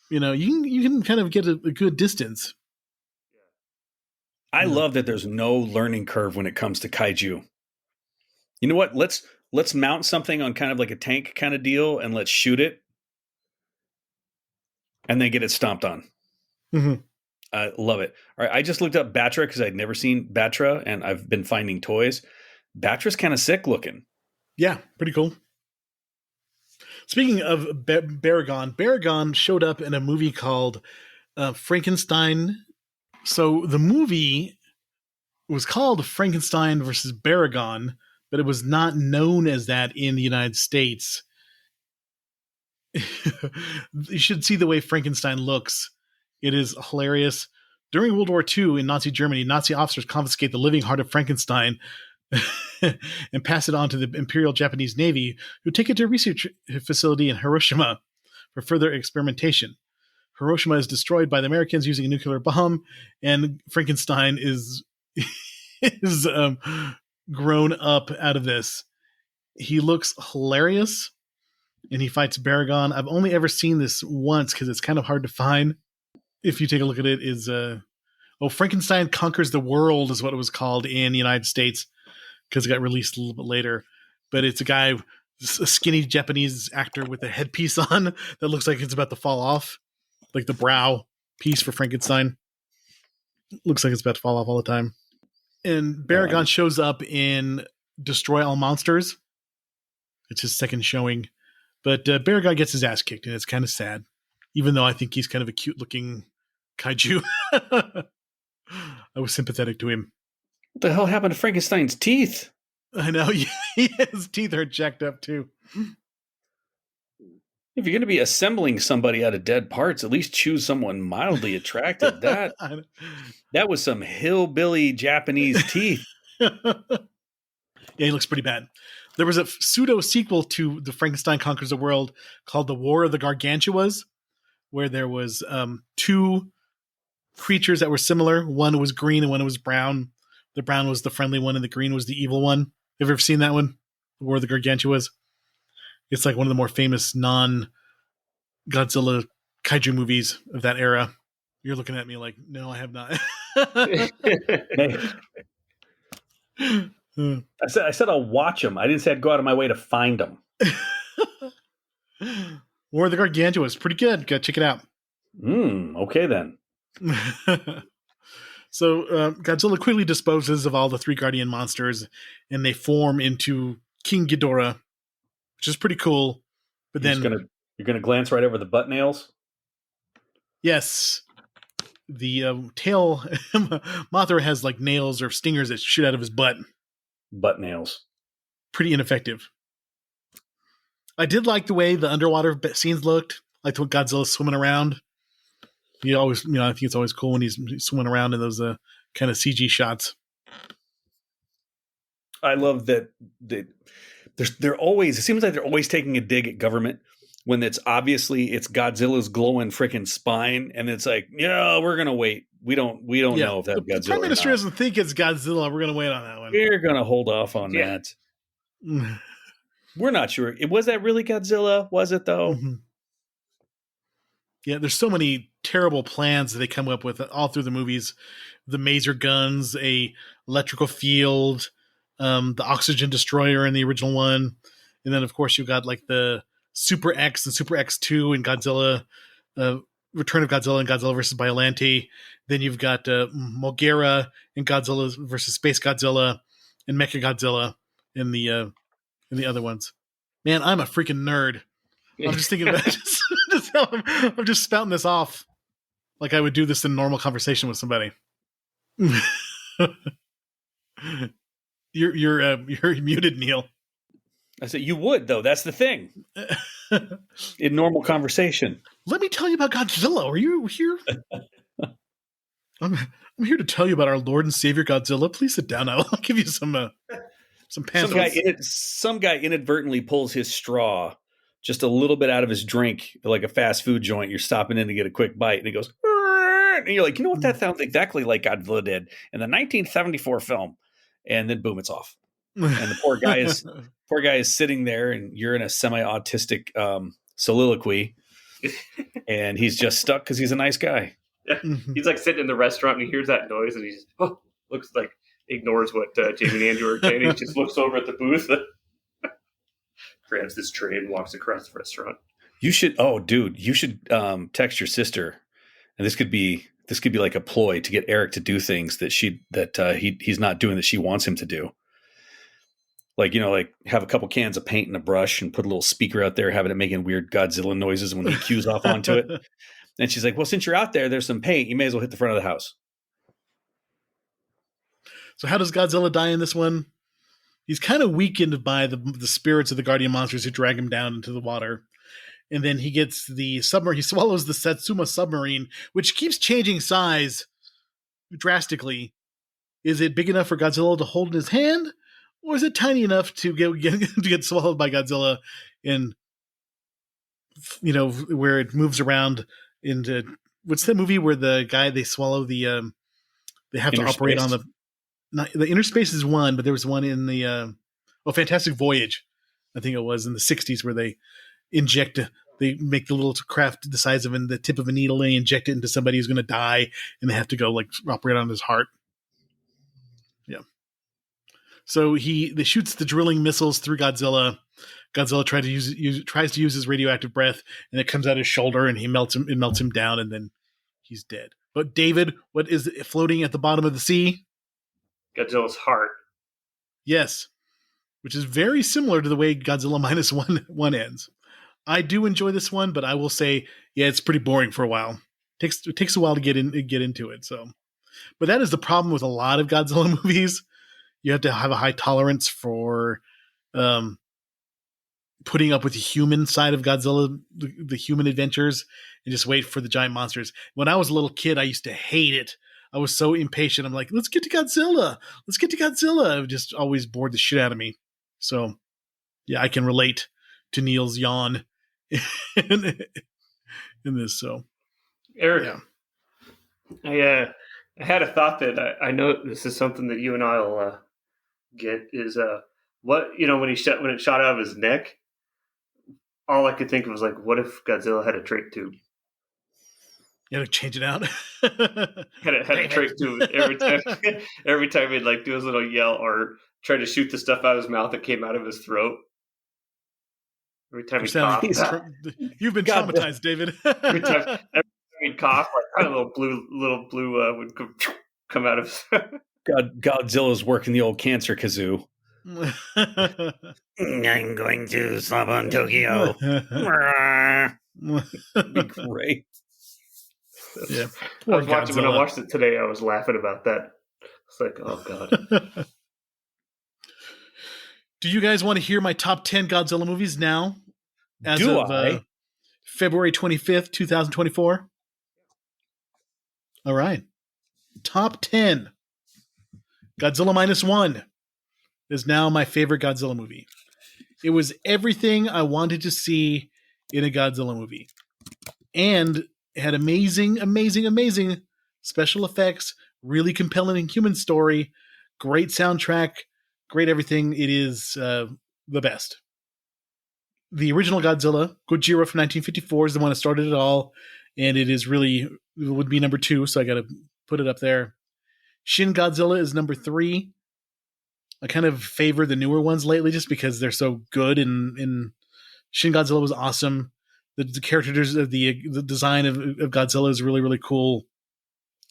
You know, you can kind of get a good distance. I love that there's no learning curve when it comes to kaiju. You know what? Let's mount something on kind of like a tank kind of deal and let's shoot it and then get it stomped on. Mm-hmm. I love it. All right, I just looked up Batra because I'd never seen Batra, and I've been finding toys. Batra's kind of sick looking. Yeah, pretty cool. Speaking of Baragon showed up in a movie called Frankenstein. So the movie was called Frankenstein versus Baragon, but it was not known as that in the United States. You should see the way Frankenstein looks. It is hilarious. During World War II in Nazi Germany, Nazi officers confiscate the living heart of Frankenstein and pass it on to the Imperial Japanese Navy, who take it to a research facility in Hiroshima for further experimentation. Hiroshima is destroyed by the Americans using a nuclear bomb, and Frankenstein is grown up out of this. He looks hilarious, and he fights Baragon. I've only ever seen this once because it's kind of hard to find. If you take a look at it, is Frankenstein Conquers the World is what it was called in the United States because it got released a little bit later. But it's a guy, a skinny Japanese actor with a headpiece on that looks like it's about to fall off, like the brow piece for Frankenstein. Looks like it's about to fall off all the time. And Baragon shows up in Destroy All Monsters. It's his second showing. But Baragon gets his ass kicked, and it's kind of sad. Even though I think he's kind of a cute-looking kaiju. I was sympathetic to him. What the hell happened to Frankenstein's teeth? I know. His teeth are jacked up, too. If you're going to be assembling somebody out of dead parts, at least choose someone mildly attractive. That was some hillbilly Japanese teeth. Yeah, he looks pretty bad. There was a pseudo sequel to The Frankenstein Conquers the World called The War of the Gargantuas, where there was 2 creatures that were similar. One was green and one was brown. The brown was the friendly one and the green was the evil one. Have you ever seen that one? War of the Gargantuas? It's like one of the more famous non-Godzilla kaiju movies of that era. You're looking at me like, no, I have not. I said I'll watch them. I didn't say I'd go out of my way to find them. War of the Gargantuas, pretty good. Go check it out. Okay then. So Godzilla quickly disposes of all the three guardian monsters, and they form into King Ghidorah, which is pretty cool. But you're gonna glance right over the butt nails. Yes, the tail Mothra has like nails or stingers that shoot out of his butt. Butt nails. Pretty ineffective. I did like the way the underwater scenes looked, like when Godzilla's swimming around. I think it's always cool when he's swimming around in those kind of CG shots. I love that they're always, it seems like they're always taking a dig at government when it's Godzilla's glowing freaking spine, and it's like, yeah, we're gonna wait. We don't know if that's Godzilla. The Prime Minister doesn't think it's Godzilla. We're gonna wait on that one. We're gonna hold off on that. We're not sure. Was that really Godzilla? Was it though? Mm-hmm. Yeah, there's so many terrible plans that they come up with all through the movies. The maser guns, a electrical field, the oxygen destroyer in the original one. And then, of course, you've got like the Super X and Super X2 and Godzilla, Return of Godzilla and Godzilla versus Biollante. Then you've got Mothra and Godzilla versus Space Godzilla and Mecha Godzilla in the other ones. Man, I'm a freaking nerd. I'm just thinking about I'm just spouting this off like I would do this in normal conversation with somebody. You're muted, Neil. I said you would, though. That's the thing. In normal conversation. Let me tell you about Godzilla. Are you here? I'm here to tell you about our Lord and Savior Godzilla. Please sit down. I'll give you some pamphlets. Some guy inadvertently pulls his straw just a little bit out of his drink, like a fast food joint. You're stopping in to get a quick bite, and he goes, and you're like, you know what? That sounds exactly like Godzilla did in the 1974 film. And then boom, it's off. And the poor guy is sitting there, and you're in a semi-autistic soliloquy, and he's just stuck because he's a nice guy. Yeah. He's like sitting in the restaurant, and he hears that noise, and he just looks like ignores what Jamie and Andrew are saying. He just looks over at the booth, grabs this tray, and walks across the restaurant. You should text your sister, and this could be like a ploy to get Eric to do things that he's not doing that she wants him to do. Like, like have a couple cans of paint and a brush and put a little speaker out there, having it making weird Godzilla noises when he cues off onto it. And she's like, well, since you're out there, there's some paint. You may as well hit the front of the house. So how does Godzilla die in this one? He's kind of weakened by the spirits of the guardian monsters who drag him down into the water. And then he gets the submarine. He swallows the Satsuma submarine, which keeps changing size drastically. Is it big enough for Godzilla to hold in his hand? Or is it tiny enough to get swallowed by Godzilla in, where it moves around into, what's the movie where the guy, they swallow they have to operate on the inner space is one, but there was one in the, Fantastic Voyage. I think it was in the 60s where they they make the little craft the size of the tip of a needle, and they inject it into somebody who's going to die, and they have to go like operate on his heart. Yeah. So they shoots the drilling missiles through Godzilla. Godzilla tries to use his radioactive breath, and it comes out his shoulder, and it melts him down, and then he's dead. But David, what is floating at the bottom of the sea? Godzilla's heart. Yes, which is very similar to the way Godzilla -1 ends. I do enjoy this one, but I will say, yeah, it's pretty boring for a while. It takes a while to get into it. So, but that is the problem with a lot of Godzilla movies. You have to have a high tolerance for putting up with the human side of Godzilla, the human adventures, and just wait for the giant monsters. When I was a little kid, I used to hate it. I was so impatient. I'm like, let's get to Godzilla. Let's get to Godzilla. It just always bored the shit out of me. So, yeah, I can relate to Neil's yawn in this. So, Eric, yeah. I had a thought that I know this is something that you and I'll get is what when it shot out of his neck. All I could think of was like, what if Godzilla had a trach tube? You gotta change it out. had a trach tube every time he'd like do his little yell or try to shoot the stuff out of his mouth that came out of his throat. Every time he coughed. You've been traumatized, David. every time he'd cough, like a little blue would come out of his Godzilla's working the old cancer kazoo. I'm going to slap on Tokyo. That'd be great. Yeah. When I watched it today, I was laughing about that. It's like, oh god. Do you guys want to hear my top 10 Godzilla movies now? As of February 25th, 2024? All right. Top 10. Godzilla -1 is now my favorite Godzilla movie. It was everything I wanted to see in a Godzilla movie. And it had amazing, amazing, amazing special effects, really compelling human story, great soundtrack, great everything. It is the best. The original Godzilla, Gojira from 1954, is the one that started it all. And it would be number 2, so I got to put it up there. Shin Godzilla is number 3. I kind of favor the newer ones lately just because they're so good. And Shin Godzilla was awesome. The characters, the design of Godzilla is really, really cool.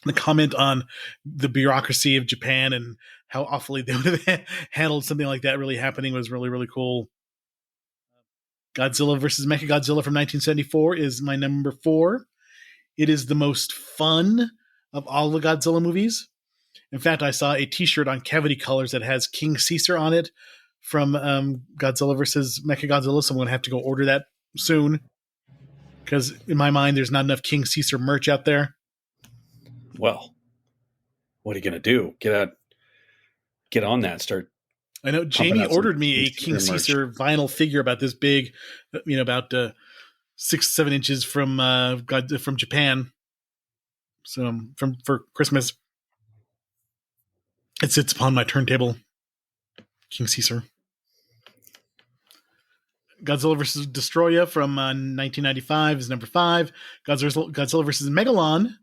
The comment on the bureaucracy of Japan and how awfully they would have handled something like that really happening was really, really cool. Godzilla vs. Mechagodzilla from 1974 is my number 4. It is the most fun of all the Godzilla movies. In fact, I saw a t-shirt on Cavity Colors that has King Caesar on it from Godzilla vs. Mechagodzilla, so I'm going to have to go order that soon. Because in my mind, there's not enough King Caesar merch out there. Well, what are you going to do? Get on that. Start. I know Jamie ordered me a King Caesar vinyl figure about this big, about 6-7 inches from Japan. So for Christmas, it sits upon my turntable. King Caesar. Godzilla vs. Destroya from 1995 is number 5. Godzilla vs. Megalon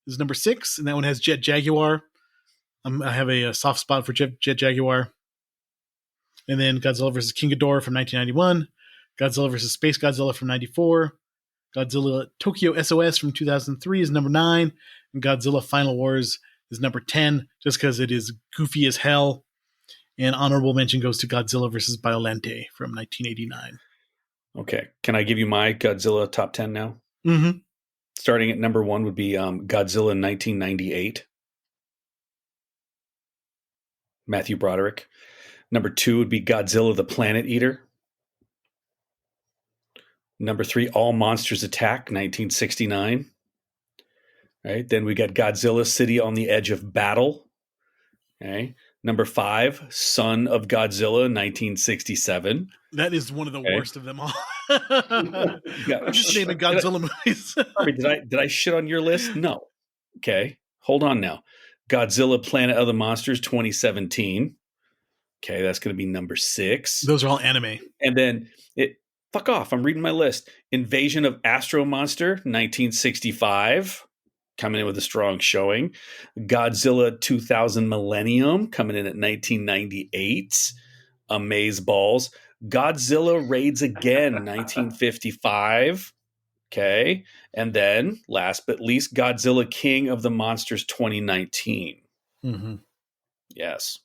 is number 6, and that one has Jet Jaguar. I have a soft spot for Jet Jaguar. And then Godzilla vs. King Ghidorah from 1991. Godzilla vs. Space Godzilla from 94. Godzilla Tokyo SOS from 2003 is number 9. And Godzilla Final Wars is number 10, just because it is goofy as hell. And honorable mention goes to Godzilla vs. Biollante from 1989. Okay. Can I give you my Godzilla top 10 now? Mm-hmm. Starting at number 1 would be Godzilla 1998. Matthew Broderick. Number 2 would be Godzilla the Planet Eater. Number 3, All Monsters Attack, 1969. Right. Then we got Godzilla City on the Edge of Battle. Okay. Number 5, Son of Godzilla, 1967. That is one of the worst of them all. I'm just naming Godzilla movies. Did I shit on your list? No. Okay. Hold on now. Godzilla Planet of the Monsters, 2017. Okay, that's going to be number 6. Those are all anime. And then fuck off. I'm reading my list. Invasion of Astro Monster, 1965. Coming in with a strong showing. Godzilla 2000 Millennium coming in at 1998. Amazeballs. Godzilla Raids Again, 1955. Okay. And then, last but least, Godzilla King of the Monsters 2019. Mm-hmm. Yes.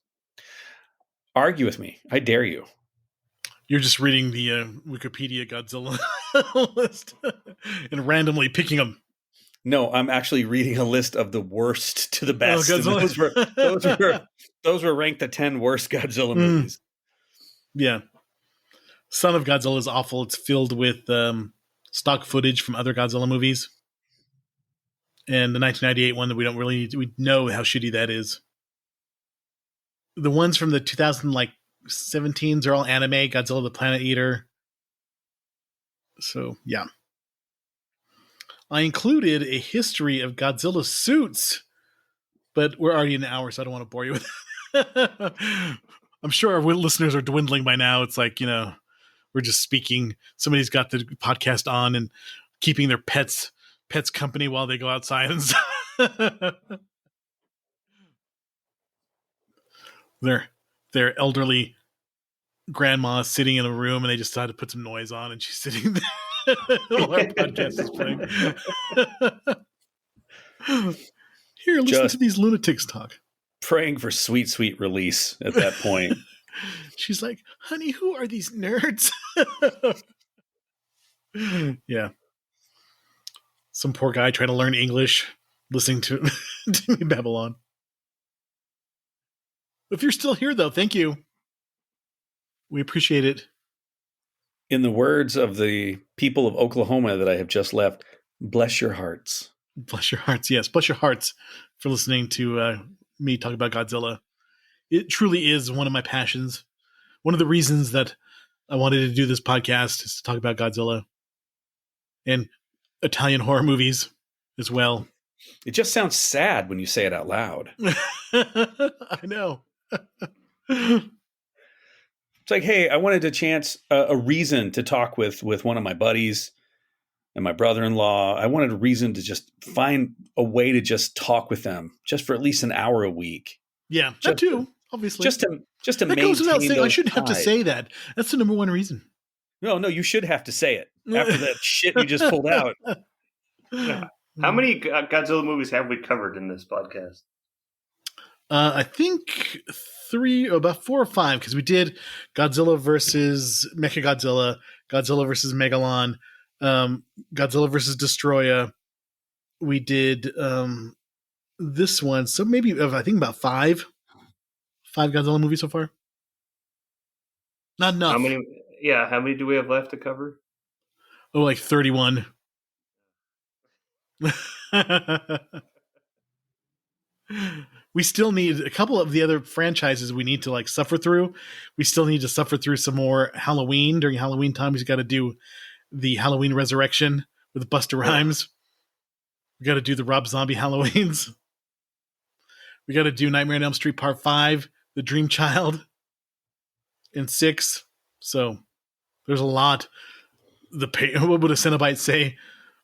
Argue with me. I dare you. You're just reading the Wikipedia Godzilla list and randomly picking them. No, I'm actually reading a list of the worst to the best. Oh, those were ranked the 10 worst Godzilla movies. Yeah. Son of Godzilla is awful. It's filled with stock footage from other Godzilla movies. And the 1998 one that we don't really we know how shitty that is. The ones from the 2017s are all anime. Godzilla the Planet Eater. So, yeah. I included a history of Godzilla suits But we're already in an hour, so I don't want to bore you with it. I'm sure our listeners are dwindling by now. It's like, we're just speaking. Somebody's got the podcast on and keeping their pets company while they go outside and stuff. Their elderly grandma is sitting in a room, and they just decided to put some noise on, and she's sitting there while our podcast is playing. Here, listen to these lunatics talk. Praying for sweet, sweet release at that point. She's like, honey, who are these nerds? Yeah. Some poor guy trying to learn English, listening to me babble on. If you're still here, though, thank you. We appreciate it. In the words of the people of Oklahoma that I have just left, bless your hearts. Bless your hearts. Yes, bless your hearts for listening to me talk about Godzilla. It truly is one of my passions. One of the reasons that I wanted to do this podcast is to talk about Godzilla and Italian horror movies as well. It just sounds sad when you say it out loud. I know. It's like, hey, I wanted a reason to talk with one of my buddies and my brother-in-law. I wanted a reason to just find a way to just talk with them just for at least an hour a week. Yeah, that too, obviously. Just to that maintain goes without saying. I shouldn't have to say that. That's the number one reason. No, you should have to say it after that shit you just pulled out. Yeah. How many Godzilla movies have we covered in this podcast? I think about 4 or 5, because we did Godzilla versus Mechagodzilla, Godzilla versus Megalon, Godzilla versus Destroya. We did this one, so maybe I think about 5 Godzilla movies so far. Not enough. How many do we have left to cover? Oh, like 31. We still need a couple of the other franchises we need to like suffer through. We still need to suffer through some more Halloween. During Halloween time, we've got to do the Halloween Resurrection with Busta Rhymes. We got to do the Rob Zombie Halloweens. We got to do Nightmare on Elm Street Part 5, The Dream Child, and 6. So there's a lot. What would a Cenobite say?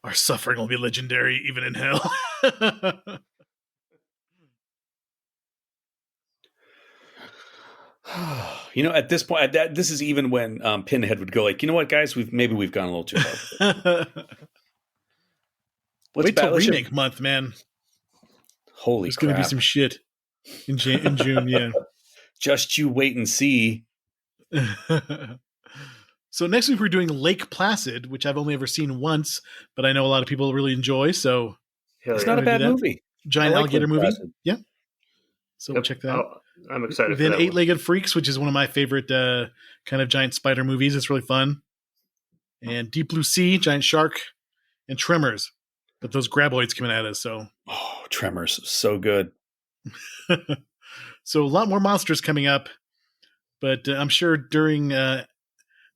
Our suffering will be legendary even in hell. At this point, this is even when Pinhead would go like, you know what, guys, we've gone a little too far. Wait till remake month, man. Holy There's crap. going to be some shit in June, yeah. Just you wait and see. So next week we're doing Lake Placid, which I've only ever seen once, but I know a lot of people really enjoy. So it's not a bad movie. Giant alligator movie. Placid. Yeah. So we'll check that out. I'm excited. Then Eight-Legged Freaks, which is one of my favorite kind of giant spider movies. It's really fun. And Deep Blue Sea, Giant Shark, and Tremors. But those graboids coming at us. So Tremors, so good. So a lot more monsters coming up. But I'm sure during the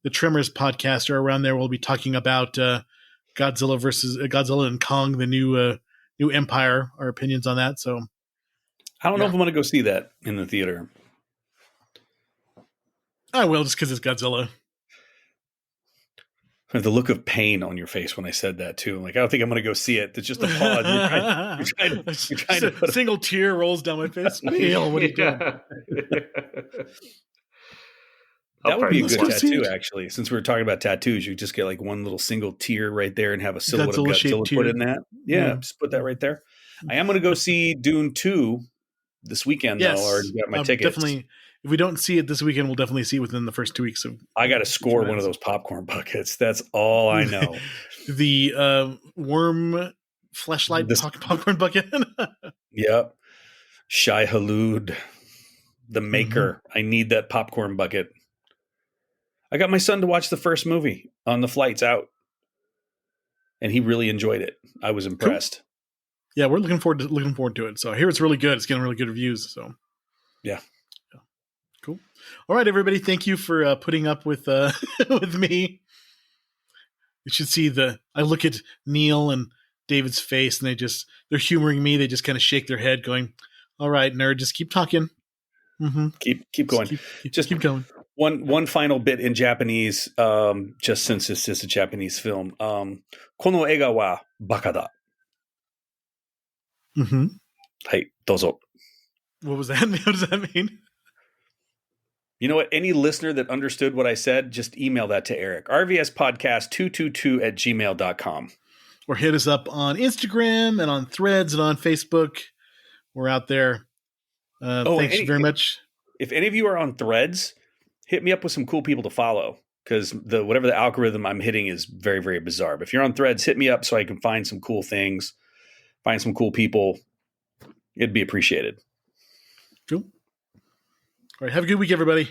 Tremors podcast or around there, we'll be talking about Godzilla and Kong, the new empire. Our opinions on that. So I don't know if I'm going to go see that in the theater. I will, just because it's Godzilla. I have the look of pain on your face when I said that too. I'm like, I don't think I'm going to go see it. It's just a pause. You're trying to put single tear rolls down my face. Neil, what are you doing? That would be a good tattoo, actually. Since we were talking about tattoos, you just get like one little single tear right there and have a silhouette of Godzilla put in that. Yeah, just put that right there. I am going to go see Dune 2 this weekend, though. I already got my tickets. Definitely. If we don't see it this weekend, we'll definitely see it within the first 2 weeks. I got to score one of those popcorn buckets. That's all I know. The worm fleshlight popcorn bucket. Yep. Shai Hulud, the maker. I need that popcorn bucket. I got my son to watch the first movie on the flights out, and he really enjoyed it. I was impressed. Cool. Yeah, we're looking forward to it. So I hear it's really good. It's getting really good reviews. So yeah. Cool. All right, everybody. Thank you for putting up with with me. You should see I look at Neil and David's face, and they're humoring me. They just kind of shake their head, going, All right, nerd, just keep talking. Mm-hmm. Keep going. Just keep going. One final bit in Japanese, just since this is a Japanese film. Kono ega wa baka da. Mm-hmm. Hey, dozo. What was that? What does that mean? You know what? Any listener that understood what I said, just email that to Eric. rvspodcast222@gmail.com. Or hit us up on Instagram and on Threads and on Facebook. We're out there. Thanks very much. If any of you are on Threads, hit me up with some cool people to follow, because whatever the algorithm I'm hitting is very, very bizarre. But if you're on Threads, hit me up so I can find some cool things, find some cool people. It'd be appreciated. Cool. All right. Have a good week, everybody.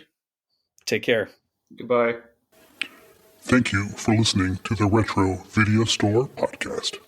Take care. Goodbye. Thank you for listening to the Retro Video Store Podcast.